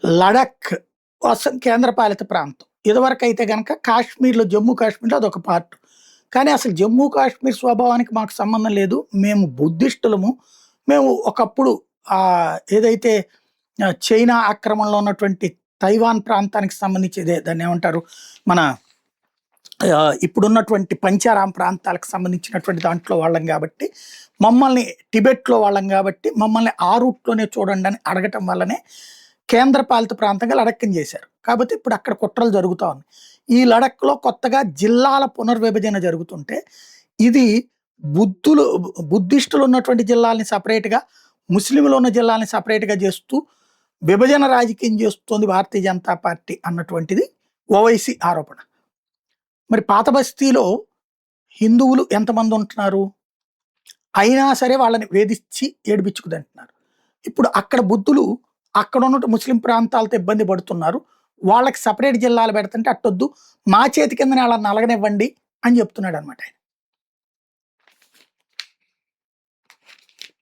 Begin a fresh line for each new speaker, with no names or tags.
లడఖ్ కోసం కేంద్రపాలిత ప్రాంతం. ఇదివరకైతే గనక కాశ్మీర్‌లో జమ్మూ కాశ్మీర్‌లో అదొక పార్ట్. కానీ అసలు జమ్మూ కాశ్మీర్ స్వభావానికి మాకు సంబంధం లేదు. మేము బుద్ధిస్టులము. మేము ఒకప్పుడు ఏదైతే చైనా ఆక్రమణలో ఉన్నటువంటి తైవాన్ ప్రాంతానికి సంబంధించి దాన్నేమంటారు? మన ఇప్పుడున్నటువంటి పంచారాం ప్రాంతాలకు సంబంధించినటువంటి దాంట్లో వాళ్ళం గాబట్టి, మమ్మల్ని టిబెట్‌లో వాళ్ళం గాబట్టి, మమ్మల్ని ఆ రూట్‌లోనే చూడండి అని అడగటం వల్లనే కేంద్రపాలిత ప్రాంతంగా లడఖ్‌ని చేశారు. కాబట్టి ఇప్పుడు అక్కడ కుట్రలు జరుగుతా ఉన్నాయి. ఈ లడఖ్‌లో కొత్తగా జిల్లాల పునర్విభజన జరుగుతుంటే, ఇది బుద్ధిస్టులు ఉన్నటువంటి జిల్లాల్ని సెపరేట్‌గా, ముస్లింలు ఉన్న జిల్లాల్ని సెపరేట్‌గా చేస్తూ విభజన రాజకీయం చేస్తోంది భారతీయ జనతా పార్టీ అన్నటువంటిది ఓవైసీ ఆరోపణ. మరి పాత బస్తీలో హిందువులు ఎంతమంది ఉంటున్నారు? అయినా సరే వాళ్ళని వేధించి ఏడిపించుకుతింటున్నారు. ఇప్పుడు అక్కడ బుద్ధులు అక్కడ ఉన్నట్టు ముస్లిం ప్రాంతాలతో ఇబ్బంది పడుతున్నారు. వాళ్ళకి సెపరేట్ జిల్లాలు పెడుతుంటే అట్టొద్దు, మా చేతి కిందనే వాళ్ళని నలగనివ్వండి అని చెప్తున్నాడనమాట ఆయన.